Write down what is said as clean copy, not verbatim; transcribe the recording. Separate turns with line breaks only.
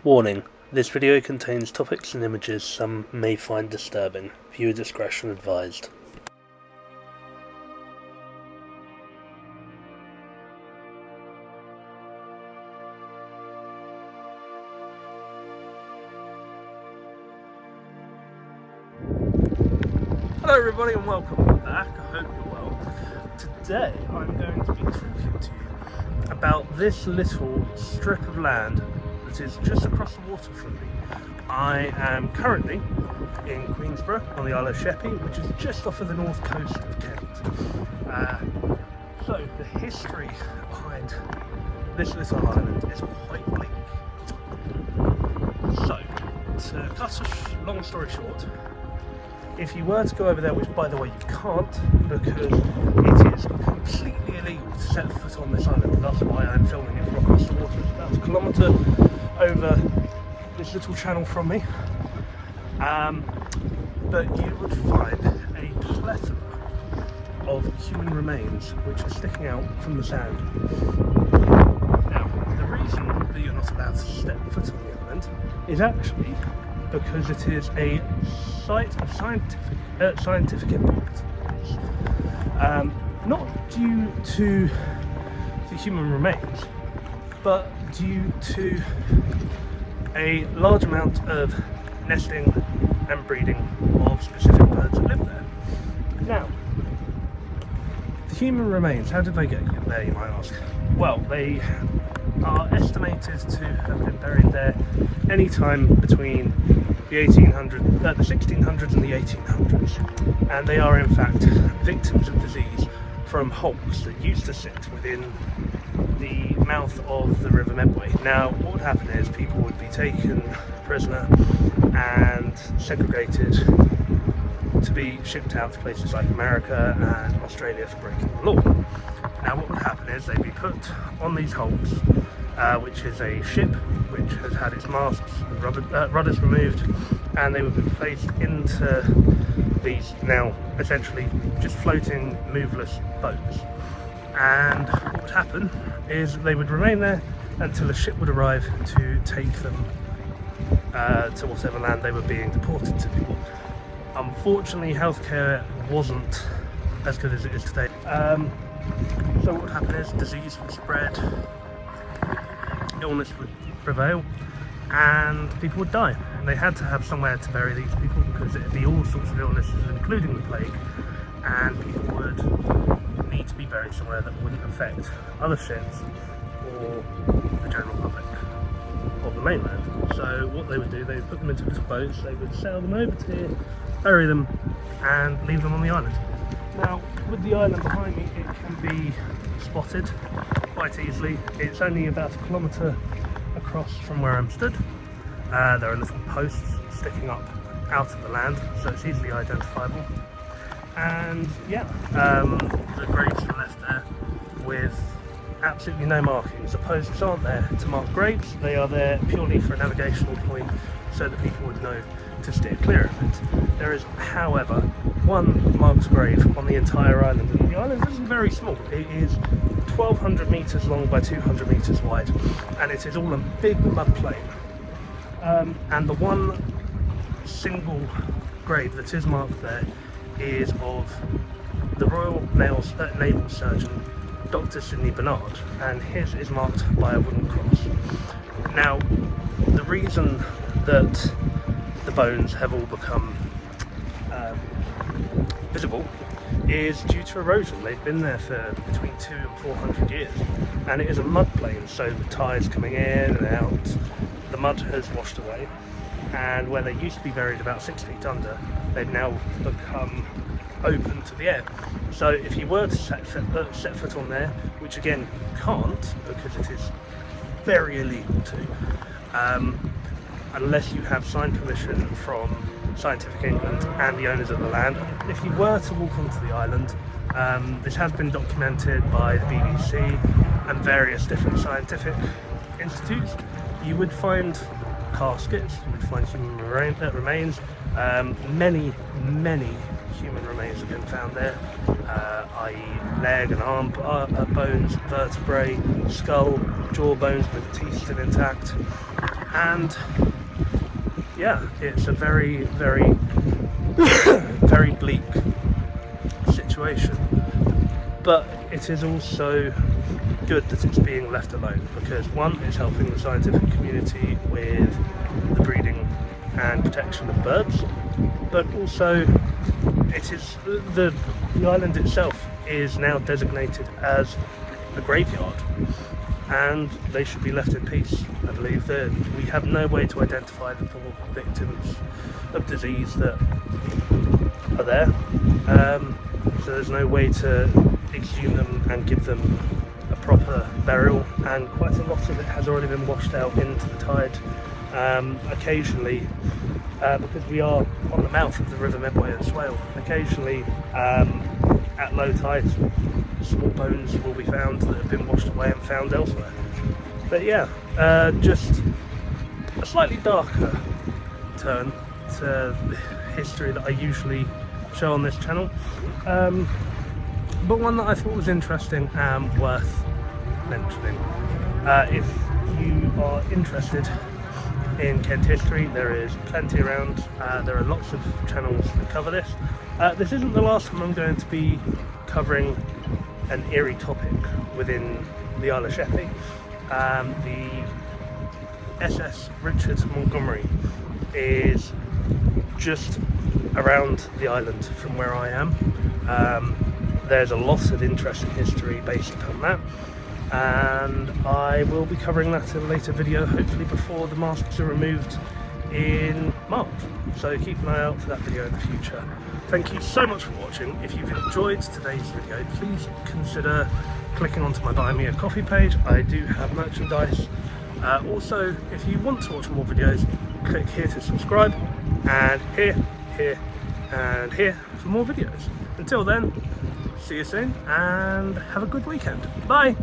Warning: this video contains topics and images some may find disturbing. Viewer discretion advised. Hello everybody and welcome back. I hope you're well. Today I'm going to be talking to you about this little strip of land that is just across the water from me. I am currently in Queensborough on the Isle of Sheppey, which is just off of the north coast of Kent. So the history behind this little island is quite bleak. So, to cut a long story short, if you were to go over there, which by the way you can't, because it is completely illegal to set foot on this island, and that's why I'm filming it from across the water. It's about a kilometre over this little channel from me, but you would find a plethora of human remains which are sticking out from the sand. Now, the reason that you're not allowed to step foot on the island is actually because it is a site of scientific importance. Not due to the human remains, but due to a large amount of nesting and breeding of specific birds that live there. Now, the human remains, how did they get there, you might ask? Well, they are estimated to have been buried there any time between the 1600s and the 1800s, and they are in fact victims of disease from hulks that used to sit within the mouth of the River Medway. Now, what would happen is people would be taken prisoner and segregated to be shipped out to places like America and Australia for breaking the law. Now, what would happen is they'd be put on these hulks, which is a ship which has had its masts and rudders removed, and they would be placed into these now essentially just floating, moveless boats. And what would happen is they would remain there until a ship would arrive to take them to whatever land they were being deported to. Unfortunately, healthcare wasn't as good as it is today. So what would happen is disease would spread, illness would prevail, and people would die. And they had to have somewhere to bury these people because it would be all sorts of illnesses, including the plague, and people would need to be buried somewhere that wouldn't affect other ships or the general public of the mainland. So what they would do, they would put them into little boats, they would sail them over to here, bury them, and leave them on the island. Now, with the island behind me, it can be spotted quite easily. It's only about a kilometre across from where I'm stood. There are little posts sticking up out of the land, so it's easily identifiable. And yeah, the graves are left there with absolutely no markings. The posts aren't there to mark graves, they are there purely for a navigational point so that people would know to steer clear of it. There is, however, one marked grave on the entire island, and the island isn't very small. It is 1,200 metres long by 200 metres wide, and it is all a big mud plain. And the one single grave that is marked there is of the Royal Naval Surgeon, Dr. Sidney Bernard, and his is marked by a wooden cross. Now, the reason that the bones have all become visible is due to erosion. They've been there for between 200 and 400 years, and it is a mud plain, so the tides coming in and out, the mud has washed away, and where they used to be buried about 6 feet under, they've now become open to the air. So if you were to set foot on there, which again you can't because it is very illegal to, unless you have signed permission from Scientific England and the owners of the land. If you were to walk onto the island, this has been documented by the BBC and various different scientific institutes, you would find caskets, you would find human remains. Many human remains have been found there, i.e. leg and arm bones, vertebrae, skull, jaw bones with teeth still intact. and yeah, it's a very, very, very bleak situation. But it is also good that it's being left alone, because one, it's helping the scientific community with the breeding and protection of birds, but also it is the island itself is now designated as a graveyard, and they should be left in peace. I believe that we have no way to identify the poor victims of disease that are there, so there's no way to exhume them and give them a proper burial, and quite a lot of it has already been washed out into the tide. Occasionally, because we are on the mouth of the River Medway and Swale, occasionally at low tides small bones will be found that have been washed away and found elsewhere. But yeah, just a slightly darker turn to the history that I usually show on this channel, but one that I thought was interesting and worth mentioning. If you are interested in Kent history, there is plenty around. There are lots of channels that cover this. This isn't the last time I'm going to be covering an eerie topic within the Isle of Sheppey. The SS Richard Montgomery is just around the island from where I am. There's a lot of interesting history based upon that, and I will be covering that in a later video, hopefully before the masks are removed in March, so keep an eye out for that video in the future. Thank you so much for watching. If you've enjoyed today's video, please consider clicking onto my Buy Me a Coffee page. I do have merchandise. Also, if you want to watch more videos, click here to subscribe, and here, and here for more videos. Until then, see you soon and have a good weekend. Bye!